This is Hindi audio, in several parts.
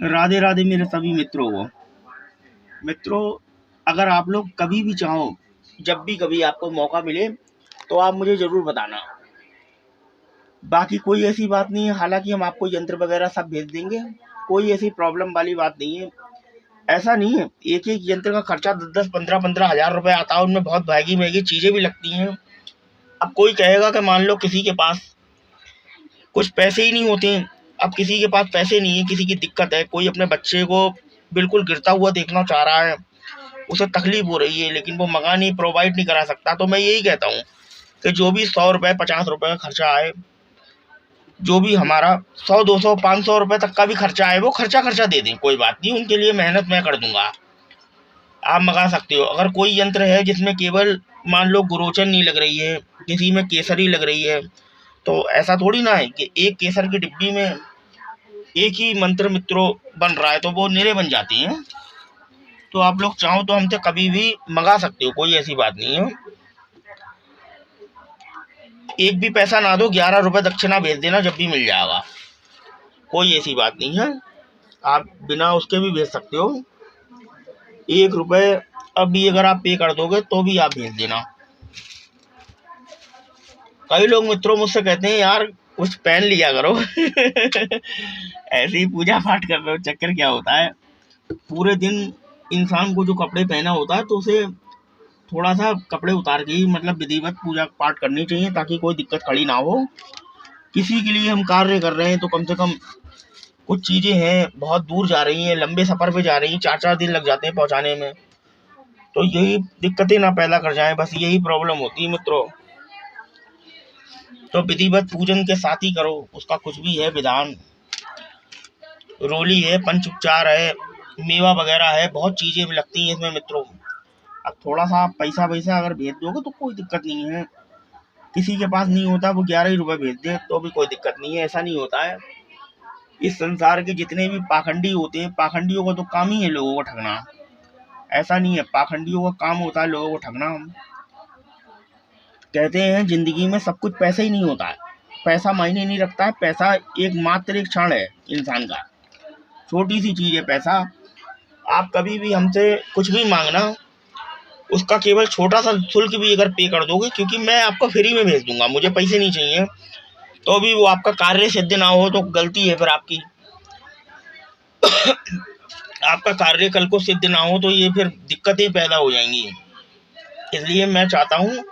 राधे राधे मेरे सभी मित्रों को। मित्रों, अगर आप लोग कभी भी चाहो, जब भी कभी आपको मौका मिले, तो आप मुझे ज़रूर बताना। बाकी कोई ऐसी बात नहीं है, हालांकि हम आपको यंत्र वगैरह सब भेज देंगे, कोई ऐसी प्रॉब्लम वाली बात नहीं है। ऐसा नहीं है, एक एक यंत्र का खर्चा 10-10, 15-15 हज़ार रुपए आता है, उनमें बहुत महंगी महंगी चीज़ें भी लगती हैं। अब कोई कहेगा कि मान लो किसी के पास कुछ पैसे ही नहीं होते हैं। अब किसी के पास पैसे नहीं है, किसी की दिक्कत है, कोई अपने बच्चे को बिल्कुल गिरता हुआ देखना चाह रहा है, उसे तकलीफ हो रही है, लेकिन वो मकान नहीं प्रोवाइड नहीं करा सकता, तो मैं यही कहता हूँ कि जो भी 100 रुपए 50 रुपए का खर्चा आए, जो भी हमारा 100 200 500 रुपए तक का भी खर्चा आए, वो खर्चा दे दें, कोई बात नहीं, उनके लिए मेहनत मैं कर दूंगा। आप मंगा सकते हो। अगर कोई यंत्र है जिसमें केवल मान लो गुरोचन नहीं लग रही है, किसी में केसरी लग रही है, तो ऐसा थोड़ी ना है कि एक केसर की डिब्बी में एक ही मंत्र मित्रों बन रहा है, तो वो निरे बन जाती हैं। तो आप लोग चाहो तो हमसे कभी भी मंगा सकते हो, कोई ऐसी बात नहीं है। एक भी पैसा ना दो, 11 रुपए दक्षिणा भेज देना, जब भी मिल जाएगा, कोई ऐसी बात नहीं है। आप बिना उसके भी भेज सकते हो। 1 रुपए अभी अगर आप पे कर दोगे तो भी आप भेज देना। कई लोग मित्रों मुझसे कहते हैं यार कुछ पहन लिया करो ऐसे ही पूजा पाठ कर रहे हो, चक्कर क्या होता है, पूरे दिन इंसान को जो कपड़े पहना होता है, तो उसे थोड़ा सा कपड़े उतार के ही मतलब विधिवत पूजा पाठ करनी चाहिए, ताकि कोई दिक्कत खड़ी ना हो। किसी के लिए हम कार्य कर रहे हैं तो कम से कम, कुछ चीजें हैं बहुत दूर जा रही हैं, लंबे सफर पे जा रही हैं, 4-4 दिन लग जाते हैं पहुंचाने में, तो यही दिक्कतें ना पैदा कर जाएं, बस यही प्रॉब्लम होती है मित्रों। तो विधिवत पूजन के साथ ही करो, उसका कुछ भी है विधान, रोली है, पंच उपचार है, मेवा वगैरह है, बहुत चीजें लगती हैं इसमें मित्रों। अब थोड़ा सा आप पैसा वैसा अगर भेज दोगे तो कोई दिक्कत नहीं है। किसी के पास नहीं होता, वो 11 ही रुपए भेज दे तो भी कोई दिक्कत नहीं है, ऐसा नहीं होता है। इस संसार के जितने भी पाखंडी होते हैं, पाखंडियों का तो काम ही है लोगों को ठगना। ऐसा नहीं है, पाखंडियों का काम होता है लोगों को ठगना। कहते हैं जिंदगी में सब कुछ पैसा ही नहीं होता है, पैसा मायने नहीं रखता है, पैसा एक मात्र एक क्षण है इंसान का, छोटी सी चीज है पैसा। आप कभी भी हमसे कुछ भी मांगना, उसका केवल छोटा सा शुल्क भी अगर पे कर दोगे, क्योंकि मैं आपको फ्री में भेज दूंगा, मुझे पैसे नहीं चाहिए, तो भी वो आपका कार्य सिद्ध ना हो तो गलती है फिर आपकी। आपका कार्य कल को सिद्ध ना हो तो ये फिर दिक्कतें पैदा हो जाएंगी। इसलिए मैं चाहता हूँ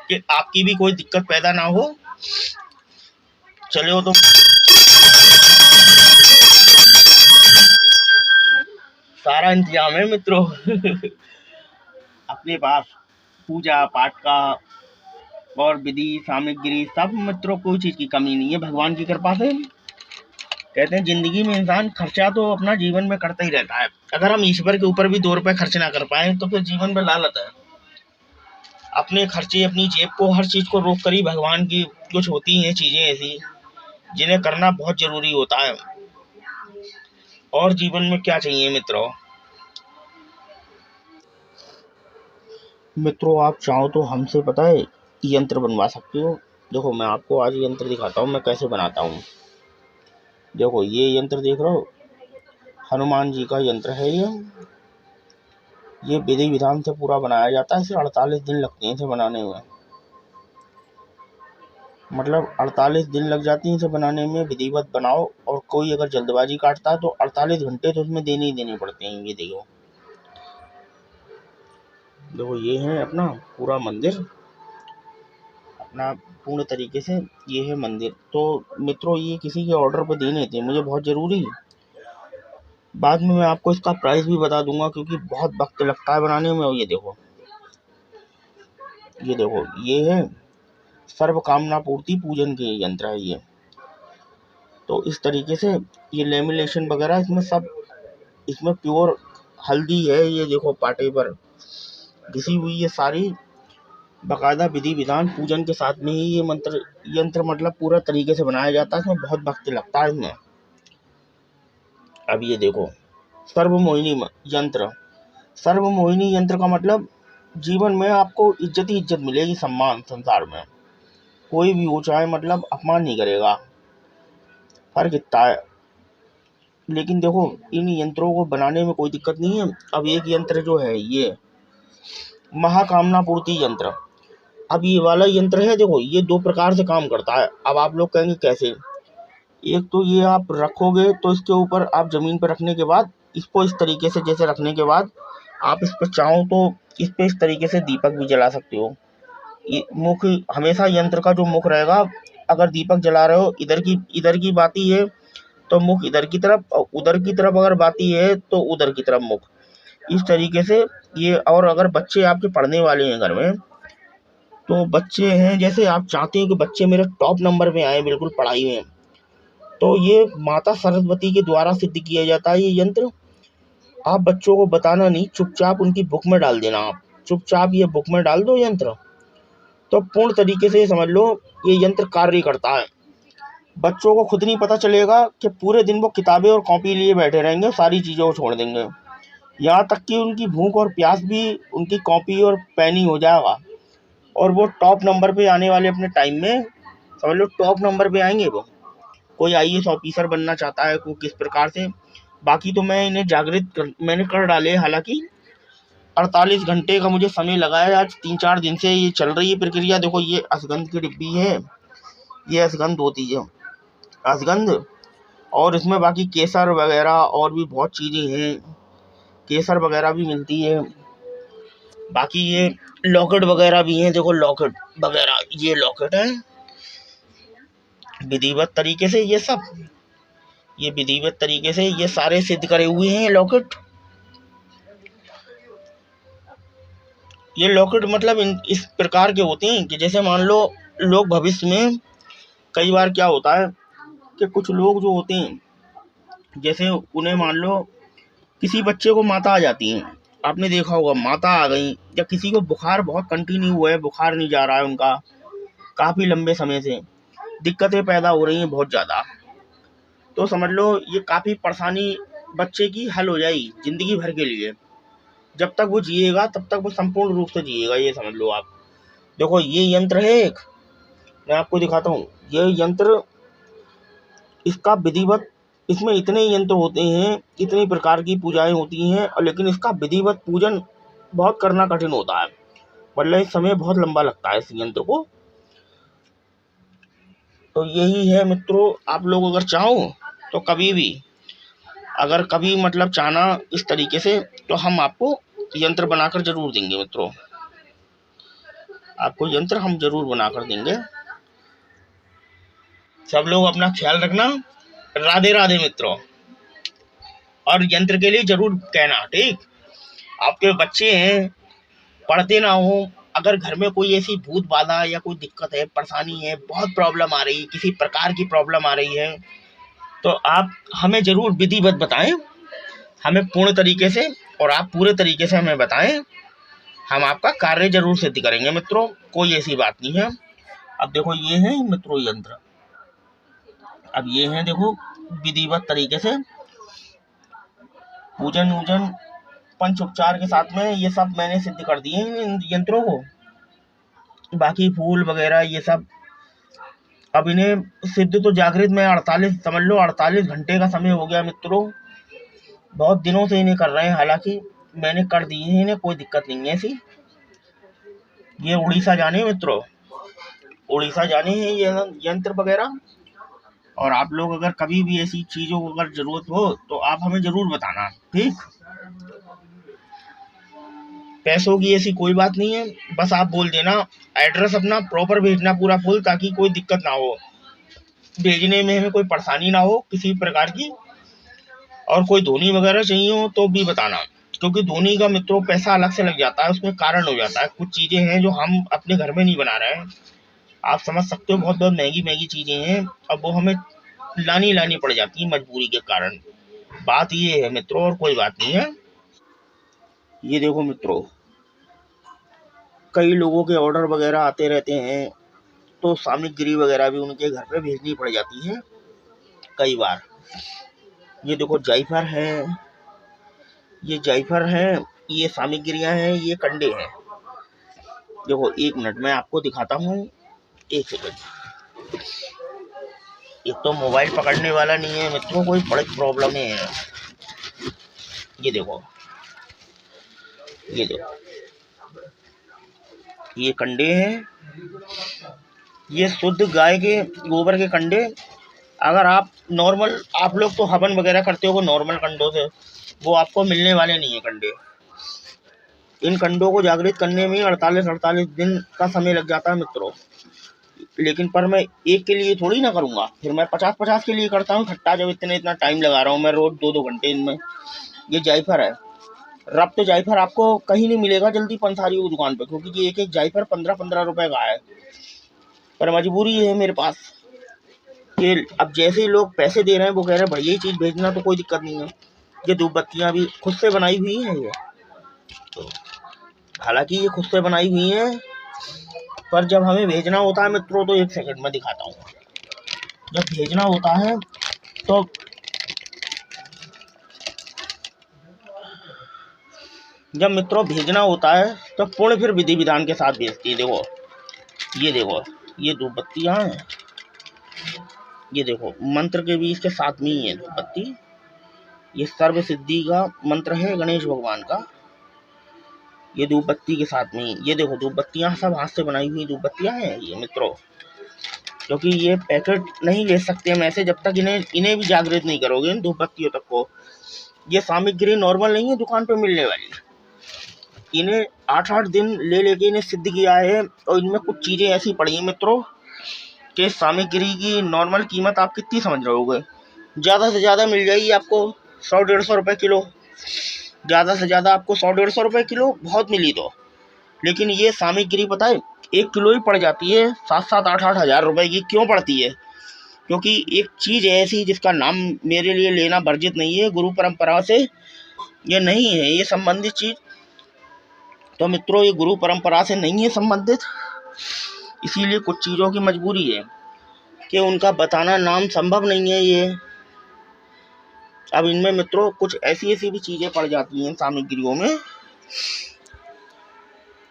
कि आपकी भी कोई दिक्कत पैदा ना हो। चलो तो सारा इंतजाम है मित्रों अपने पास पूजा पाठ का और विधि सामग्री सब मित्रों, कोई चीज की कमी नहीं है भगवान की कृपा से। कहते हैं जिंदगी में इंसान खर्चा तो अपना जीवन में करता ही रहता है, अगर हम ईश्वर के ऊपर भी 2 रुपए खर्च ना कर पाए तो फिर जीवन में लालच है। अपने खर्चे, अपनी जेब को, हर चीज को रोक कर ही भगवान की कुछ होती हैं चीजें ऐसी जिन्हें करना बहुत जरूरी होता है। और जीवन में क्या चाहिए मित्रों। मित्रों आप चाहो तो हमसे पता है यंत्र बनवा सकते हो। देखो मैं आपको आज यंत्र दिखाता हूँ मैं कैसे बनाता हूँ। देखो ये यंत्र देख रहे हो, हनुमान जी का यंत्र है ये विधि विधान से पूरा बनाया जाता है। इसे 48 दिन लगते हैं इसे बनाने में, मतलब 48 दिन लग जाती हैं इसे बनाने में। विधिवत बनाओ, और कोई अगर जल्दबाजी काटता है तो 48 घंटे तो उसमें देने ही देने पड़ते हैं। ये देखो, देखो ये है अपना पूरा मंदिर, अपना पूर्ण तरीके से ये है मंदिर। तो मित्रों ये किसी के ऑर्डर पे देने थे मुझे बहुत जरूरी, बाद में मैं आपको इसका प्राइस भी बता दूंगा, क्योंकि बहुत वक्त लगता है बनाने में। ये देखो, ये देखो ये है सर्व कामना पूर्ति पूजन के यंत्र है ये। तो इस तरीके से ये लेमिनेशन वगैरह इसमें सब, इसमें प्योर हल्दी है, ये देखो पाटे पर घिसी हुई, ये सारी बाकायदा विधि विधान पूजन के साथ में ही ये मंत्र यंत्र मतलब पूरा तरीके से बनाया जाता है। इसमें बहुत वक्त लगता है इसमें। अब ये देखो सर्वमोहिनी यंत्र, सर्वमोहिनी यंत्र का मतलब जीवन में आपको इज्जत ही इज्जत मिलेगी, सम्मान संसार में कोई भी हो चाहे मतलब अपमान नहीं करेगा। फर्क इतना है। लेकिन देखो इन यंत्रों को बनाने में कोई दिक्कत नहीं है। अब एक यंत्र जो है ये महाकामना पूर्ति यंत्र, अब ये वाला यंत्र है देखो, ये 2 प्रकार से काम करता है। अब आप लोग कहेंगे कैसे? एक तो ये आप रखोगे तो इसके ऊपर आप ज़मीन पर रखने के बाद इसको इस तरीके से जैसे रखने के बाद आप इस पर चाहो तो इस पे इस तरीके से दीपक भी जला सकते हो। ये मुख हमेशा यंत्र का जो मुख रहेगा, अगर दीपक जला रहे हो इधर की बाती है तो मुख इधर की तरफ, और उधर की तरफ अगर बाती है तो उधर की तरफ मुख, इस तरीके से ये। और अगर बच्चे आपके पढ़ने वाले हैं घर में, तो बच्चे हैं जैसे आप चाहते हैं कि बच्चे मेरे टॉप नंबर पे आए बिल्कुल पढ़ाई में, तो ये माता सरस्वती के द्वारा सिद्ध किया जाता है ये यंत्र। आप बच्चों को बताना नहीं, चुपचाप उनकी बुक में डाल देना। आप चुपचाप ये बुक में डाल दो यंत्र, तो पूर्ण तरीके से समझ लो ये यंत्र कार्य करता है। बच्चों को खुद नहीं पता चलेगा कि पूरे दिन वो किताबें और कॉपी लिए बैठे रहेंगे, सारी चीज़ों को छोड़ देंगे। यहाँ तक कि उनकी भूख और प्यास भी उनकी कॉपी और पेन ही हो जाएगा, और वो टॉप नंबर पे आने वाले अपने टाइम में, समझ लो टॉप नंबर पे आएंगे वो। कोई IAS ऑफिसर बनना चाहता है, कोई किस प्रकार से। बाकी तो मैं इन्हें मैंने कर डाले, हालांकि 48 घंटे का मुझे समय लगा है। आज 3-4 दिन से ये चल रही है प्रक्रिया। देखो ये अश्वगंध की डिब्बी है, ये अश्वगंध होती है, अश्वगंध। और इसमें बाकी केसर वगैरह और भी बहुत चीज़ें हैं, केसर वगैरह भी मिलती है। बाकी ये लॉकेट वगैरह भी हैं, देखो लॉकेट वगैरह, ये लॉकेट है विधिवत तरीके से। ये विधिवत तरीके से ये सारे सिद्ध करे हुए हैं लॉकेट। ये लॉकेट मतलब इस प्रकार के होते हैं कि जैसे मान लो लोग भविष्य में, कई बार क्या होता है कि कुछ लोग जो होते हैं, जैसे उन्हें मान लो किसी बच्चे को माता आ जाती है, आपने देखा होगा माता आ गई, या किसी को बुखार बहुत कंटिन्यू हुआ है, बुखार नहीं जा रहा है उनका काफ़ी लंबे समय से, दिक्कतें पैदा हो रही हैं बहुत ज़्यादा, तो समझ लो ये काफ़ी परेशानी बच्चे की हल हो जाएगी ज़िंदगी भर के लिए। जब तक वो जिएगा तब तक वो संपूर्ण रूप से जिएगा, ये समझ लो आप। देखो ये यंत्र है एक, मैं आपको दिखाता हूँ ये यंत्र, इसका विधिवत, इसमें इतने यंत्र होते हैं, इतनी प्रकार की पूजाएं होती हैं, और लेकिन इसका विधिवत पूजन बहुत करना कठिन होता है, मतलब इस समय बहुत लंबा लगता है इस यंत्र को। तो यही है मित्रों, आप लोग अगर चाहो तो कभी भी, अगर कभी मतलब चाहना इस तरीके से, तो हम आपको यंत्र बनाकर जरूर देंगे मित्रों, आपको यंत्र हम जरूर बनाकर देंगे। सब लोग अपना ख्याल रखना। राधे राधे मित्रों। और यंत्र के लिए जरूर कहना, ठीक। आपके बच्चे हैं पढ़ते ना हो, अगर घर में कोई ऐसी भूत बाधा या कोई दिक्कत है, परेशानी है, बहुत प्रॉब्लम आ रही है, किसी प्रकार की प्रॉब्लम आ रही है, तो आप हमें जरूर विधिवत बताएं, हमें पूर्ण तरीके से, और आप पूरे तरीके से हमें बताएं, हम आपका कार्य जरूर सिद्ध करेंगे मित्रों, कोई ऐसी बात नहीं है। अब देखो ये है मित्रों यंत्र, अब ये है देखो विधिवत तरीके से पूजन वूजन पंचोपचार के साथ में ये सब मैंने सिद्ध कर दिए इन यंत्रों को। बाकी फूल वगैरह ये सब अब इन्हें सिद्ध तो जागृत में 48, समझ लो 48 घंटे का समय हो गया मित्रों, बहुत दिनों से इन्हें कर रहे हैं, हालांकि मैंने कर दिए हैं इन्हें, कोई दिक्कत नहीं है ऐसी। ये उड़ीसा जाने मित्रों, उड़ीसा जाने हैं ये यंत्र वगैरह। और आप लोग अगर कभी भी ऐसी चीज़ों को अगर ज़रूरत हो तो आप हमें ज़रूर बताना, ठीक। पैसों की ऐसी कोई बात नहीं है, बस आप बोल देना, एड्रेस अपना प्रॉपर भेजना पूरा फुल, ताकि कोई दिक्कत ना हो, भेजने में हमें कोई परेशानी ना हो किसी प्रकार की। और कोई धोनी वगैरह चाहिए हो तो भी बताना, क्योंकि धोनी का मित्रों पैसा अलग से लग जाता है, उसमें कारण हो जाता है, कुछ चीज़ें हैं जो हम अपने घर में नहीं बना रहे हैं, आप समझ सकते हो, बहुत बहुत महंगी महंगी चीज़ें हैं, अब वो हमें लानी पड़ जाती है मजबूरी के कारण। बात ये है मित्रों, और कोई बात नहीं है। ये देखो मित्रों, कई लोगों के ऑर्डर वगैरह आते रहते हैं, तो सामग्री वगैरह भी उनके घर पे भेजनी पड़ जाती है कई बार। ये देखो जायफल है, ये जायफल है, ये सामग्रियां हैं, ये कंडे हैं। देखो 1 मिनट मैं आपको दिखाता हूँ, 1 सेकंड। एक तो मोबाइल पकड़ने वाला नहीं है मित्रों, कोई बड़ी प्रॉब्लम है। ये देखो, ये देखो, ये कंडे हैं, ये शुद्ध गाय के गोबर के कंडे। अगर आप नॉर्मल, आप लोग तो हवन वगैरह करते हो नॉर्मल कंडों से, वो आपको मिलने वाले नहीं है कंडे। इन कंडों को जागृत करने में 48 दिन का समय लग जाता है मित्रों। लेकिन पर मैं एक के लिए थोड़ी ना करूंगा, फिर मैं 50-50 के लिए करता हूँ खट्टा। जब इतना टाइम लगा रहा हूँ मैं, रोज 2-2 घंटे इनमें। ये जायफल है, रब तो जायफल आपको कहीं नहीं मिलेगा जल्दी पंसारी की दुकान पे, क्योंकि ये एक जायफल 15-15 रुपए का है। पर मजबूरी है मेरे पास कि अब जैसे ही लोग पैसे दे रहे हैं वो कह रहे हैं बढ़िया ही चीज भेजना, तो कोई दिक्कत नहीं है। ये धूप बत्तियां भी खुद से बनाई हुई हैं ये, तो हालांकि ये खुद से बनाई हुई हैं, पर जब हमें भेजना होता है मित्रों, तो 1 सेकंड में दिखाता हूँ। जब भेजना होता है तो जब मित्रों भेजना होता है तो पुण्य फिर विधि विधान के साथ भेजती है। देखो, ये देखो, ये धूप बत्तियां हैं, ये देखो मंत्र के भी इसके साथ में ही है धूप बत्ती। ये सर्व सिद्धि का मंत्र है गणेश भगवान का, ये धूप बत्ती के साथ में ही। ये देखो धूप बत्तियां सब हाथ से बनाई हुई धूप बत्तियां हैं ये मित्रों, क्योंकि ये पैकेट नहीं ले सकते हम ऐसे जब तक इन्हें भी जागृत नहीं करोगे इन धूप बत्तियों तक को। ये सामग्री नॉर्मल नहीं है दुकान पे मिलने वाली, इन्हें 8-8 दिन ले लेके इन्हें सिद्ध किया है। और इनमें कुछ चीजें ऐसी पड़ी हैं मित्रों कि सामग्री की नॉर्मल कीमत आप कितनी समझ रहे होगे। ज्यादा से ज्यादा मिल जाएगी आपको 100-150 रुपए किलो, ज्यादा से ज्यादा आपको 100-150 रुपए किलो बहुत मिली तो। लेकिन ये सामग्री पता है 1 किलो ही पड़ जाती है 7-7, 8-8 हजार रुपए की। क्यों पड़ती है? क्योंकि एक चीज ऐसी जिसका नाम मेरे लिए लेना वर्जित नहीं है, गुरु परंपरा से ये नहीं है ये संबंधित चीज। तो मित्रों ये गुरु परंपरा से नहीं है संबंधित, इसीलिए कुछ चीजों की मजबूरी है कि उनका बताना नाम संभव नहीं है ये। अब इनमें मित्रों कुछ ऐसी भी चीजें पड़ जाती हैं सामग्रियों में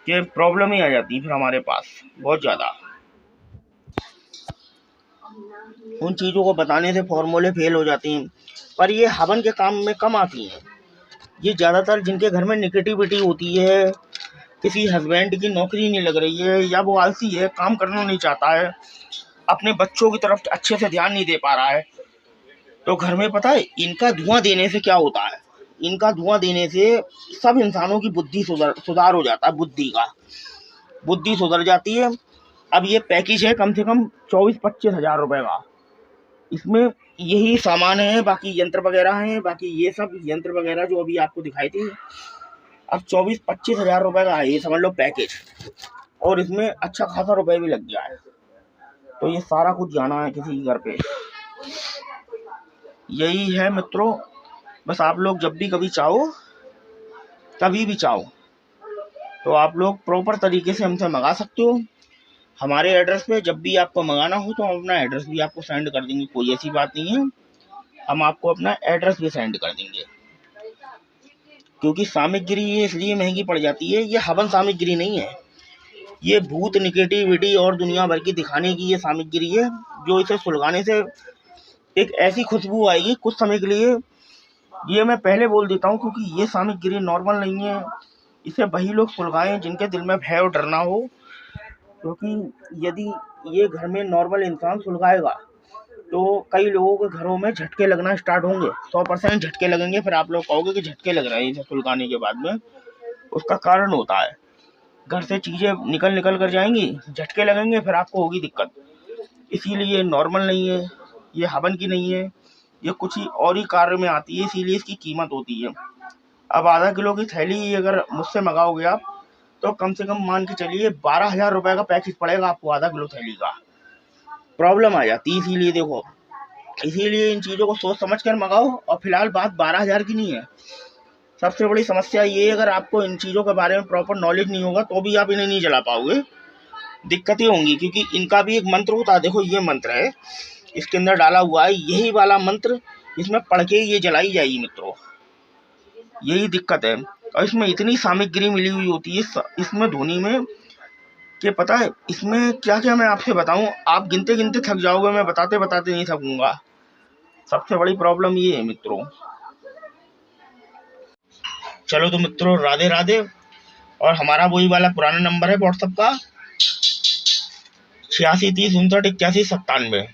कि प्रॉब्लम ही आ जाती है फिर हमारे पास बहुत ज्यादा। उन चीजों को बताने से फॉर्मूले फेल हो जाते हैं, पर ये हवन के काम में कम आती हैं। ये ज्यादातर जिनके घर में निगेटिविटी होती है, किसी हस्बैंड की नौकरी नहीं लग रही है, या वो आलसी है, काम करना नहीं चाहता है, अपने बच्चों की तरफ अच्छे से ध्यान नहीं दे पा रहा है, तो घर में पता है इनका धुआं देने से क्या होता है? इनका धुआं देने से सब इंसानों की बुद्धि सुधार हो जाता है, बुद्धि सुधर जाती है। अब ये पैकेज है कम से कम 24-25 हजार रुपए का, इसमें यही सामान है, बाकी यंत्र वगैरह हैं, बाकी ये सब यंत्र वगैरह जो अभी आपको दिखाई थे। अब 24-25 हजार रुपए का है ये समझ लो पैकेज, और इसमें अच्छा खासा रुपए भी लग गया है। तो ये सारा कुछ जाना है किसी के घर पे, यही है मित्रों। बस आप लोग जब भी कभी चाहो, कभी भी चाहो, तो आप लोग प्रॉपर तरीके से हमसे मंगा सकते हो हमारे एड्रेस पे। जब भी आपको मंगाना हो तो हम अपना एड्रेस भी आपको सेंड कर देंगे, कोई ऐसी बात नहीं है, हम आपको अपना एड्रेस भी सेंड कर देंगे। क्योंकि सामग्री ये इसलिए महंगी पड़ जाती है, ये हवन सामग्री नहीं है, ये भूत निगेटिविटी और दुनिया भर की दिखाने की ये सामग्री है, जो इसे सुलगाने से एक ऐसी खुशबू आएगी कुछ समय के लिए। ये मैं पहले बोल देता हूँ, क्योंकि ये सामग्री नॉर्मल नहीं है, इसे वही लोग सुलगाएं जिनके दिल में भय और डरना हो। क्योंकि यदि ये घर में नॉर्मल इंसान सुलगाएगा तो कई लोगों के घरों में झटके लगना स्टार्ट होंगे, 100% झटके लगेंगे। फिर आप लोग कहोगे कि झटके लग रहे हैं इसे सुलगाने के बाद में, उसका कारण होता है घर से चीजें निकल कर जाएंगी, झटके लगेंगे, फिर आपको होगी दिक्कत। इसीलिए नॉर्मल नहीं है, ये हवन की नहीं है, ये कुछ ही और ही कार्य में आती है, इसीलिए इसकी कीमत होती है। अब आधा किलो की थैली अगर मुझसे मंगाओगे आप, तो कम से कम मान के चलिए 12,000 रुपए का पैकेज पड़ेगा आपको आधा किलो थैली का। प्रॉब्लम आ जाती है, इसीलिए देखो, इसीलिए इन चीजों को सोच समझ कर मंगाओ। और फिलहाल बात 12,000 की नहीं है। सबसे बड़ी समस्या ये, अगर आपको इन चीजों के बारे में प्रॉपर नॉलेज नहीं होगा तो भी आप इन्हें नहीं जला पाओगे, दिक्कतें होंगी। क्योंकि इनका भी एक मंत्र होता है, देखो ये मंत्र है इसके अंदर डाला हुआ है, यही वाला मंत्र इसमें पढ़ के ये जलाई जाएगी मित्रों, यही दिक्कत है। और इसमें इतनी सामग्री मिली हुई होती है, इसमें धुनी में कि पता है इसमें क्या क्या मैं आपसे बताऊं, आप गिनते गिनते थक जाओगे, मैं बताते बताते नहीं थकूंगा। सबसे बड़ी प्रॉब्लम ये है मित्रों। चलो तो मित्रों, राधे राधे। और हमारा वही वाला पुराना नंबर है व्हाट्सएप का, 8630598197,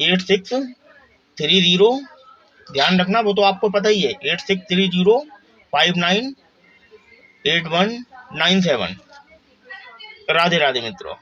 8630, ध्यान रखना वो तो आपको पता ही है, 8630598197। राधे राधे मित्रों।